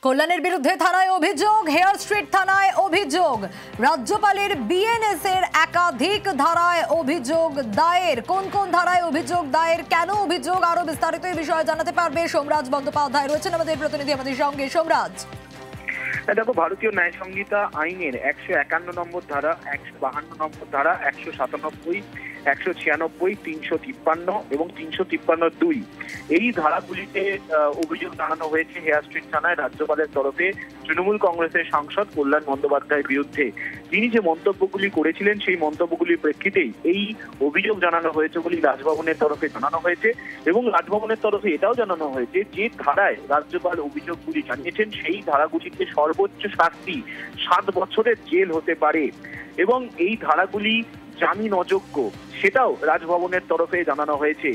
কল্যাণের বিরুদ্ধে থানায় অভিযোগ, হেয়ার স্ট্রিট থানায় অভিযোগ, রাজ্যপালের বিএনএস এর একাধিক ধারায় অভিযোগ দায়ের। কোন কোন ধারায় অভিযোগ দায়ের, কেন অভিযোগ, আরো বিস্তারিত এই বিষয়ে জানাতে পারবে সোমরাজ বন্দ্যোপাধ্যায়, রয়েছেন আমাদের প্রতিনিধি আমাদের সঙ্গে। সোমরাজ, দেখো, ভারতীয় ন্যায় সংহিতা আইনের 151 নম্বর ধারা, 152 নম্বর ধারা, 197, 196, 353 এবং 353(2) এই ধারাগুলিতে অভিযোগ জানানো হয়েছে হেয়ার স্ট্রিট থানায় রাজ্যপালের তরফে তৃণমূল কংগ্রেসের সাংসদ কল্যাণ বন্দ্যোপাধ্যায়ের বিরুদ্ধে। তিনি যে মন্তব্যগুলি করেছিলেন সেই মন্তব্যগুলির প্রেক্ষিতেই এই অভিযোগ জানানো হয়েছে বলে রাজভবনের তরফে জানানো হয়েছে। এবং রাজভবনের তরফে এটাও জানানো হয়েছে যে ধারায় রাজ্যপাল অভিযোগগুলি জানিয়েছেন সেই ধারাগুলিতে সর্বোচ্চ শাস্তি 7 বছরের জেল হতে পারে এবং এই ধারাগুলি জামিন অযোগ্য, সেটাও রাজভবনের তরফে জানানো হয়েছে।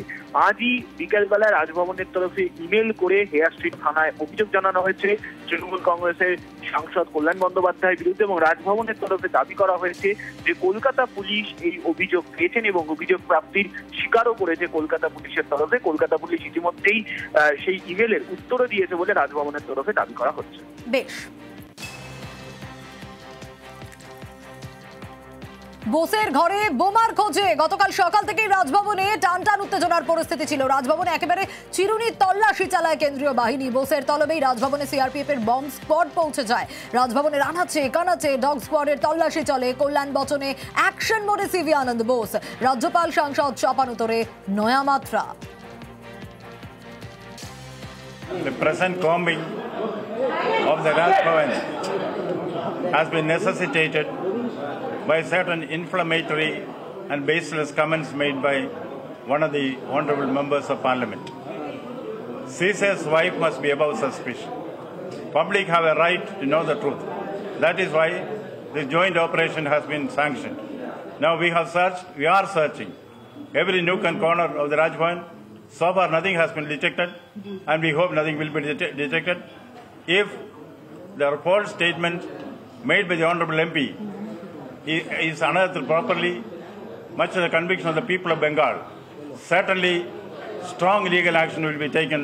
আজই বিকেলবেলায় রাজভবনের তরফে ইমেল করে হেয়ার স্ট্রিট থানায় অভিযোগ জানানো হয়েছে তৃণমূল কংগ্রেসের সাংসদ কল্যাণ বন্দ্যোপাধ্যায়ের বিরুদ্ধে এবং রাজভবনের তরফে দাবি করা হয়েছে যে কলকাতা পুলিশ এই অভিযোগ পেয়েছেন এবং অভিযোগ প্রাপ্তির স্বীকারও করেছে কলকাতা পুলিশের তরফে। কলকাতা পুলিশ ইতিমধ্যেই সেই ইমেলের উত্তরও দিয়েছে বলে রাজভবনের তরফে দাবি করা হচ্ছে। বেশ। বোসের ঘরে বোমার খোঁজে গতকাল সকাল থেকেই রাজভবনে টানটান উত্তেজনার পরিস্থিতি ছিল। রাজভবনে একেবারে চিরুনি তল্লাশি চালায় কেন্দ্রীয় বাহিনী। বোসের তলবেই রাজভবনে সিআরপিএফ এর বম্ব স্কোয়াড পৌঁছে যায়। রাজভবনের আনাচে কানাচে ডগ স্কোয়াডের তল্লাশি চলে। কল্যাণ বচনে অ্যাকশন মোডে সিভি আনন্দ বোস। রাজ্যপাল সাংসদ চাপানুতরে নয়া মাত্রা। The present combing of the Raj Bhavan has been necessitated by certain inflammatory and baseless comments made by one of the honorable members of parliament. Caesar's wife must be above suspicion. Public have a right to know the truth. That is why this joint operation has been sanctioned. Now we are searching every nook and corner of the Raj Bhavan. So far nothing has been detected and we hope nothing will be detected. If the false statement made by the honorable MP is unearthed properly, much to the conviction of the people of Bengal, certainly strong legal action will be taken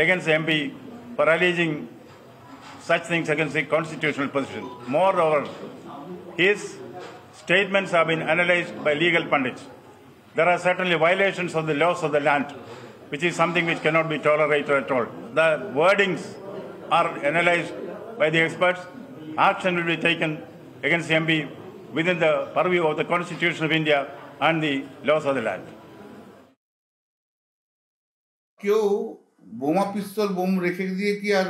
against the MP for alleging such things against the constitutional position. Moreover, his statements have been analyzed by legal pundits. There are certainly violations of the laws of the land, which is something which cannot be tolerated at all. The wordings are analyzed by the experts. Action will be taken against the MP within the purview of the Constitution of India and the laws of the land. কেউ বোমা পিস্তল bomb রেখে দিয়ে কি আর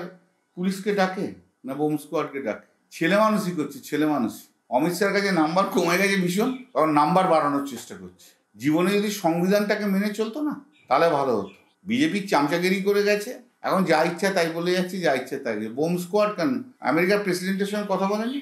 পুলিশকে ডাকে না bomb স্কোয়াডকে ডাকে? ছেলে মানুষই করছে, ছেলে মানুষ। অমিত শাহের কাছে নাম্বার কমে গেছে ভীষণ, কারণ নাম্বার বাড়ানোর চেষ্টা করছে। জীবনে যদি সংবিধানটাকে মেনে চলতো না তাহলে ভালো হতো। বিজেপি চামচাগিরি করে গেছে, এখন যা ইচ্ছা তাই বলে যাচ্ছে, যা ইচ্ছা তাই। বোম স্কোয়াড কেন? আমেরিকার প্রেসিডেন্টের সঙ্গে কথা বলেনি?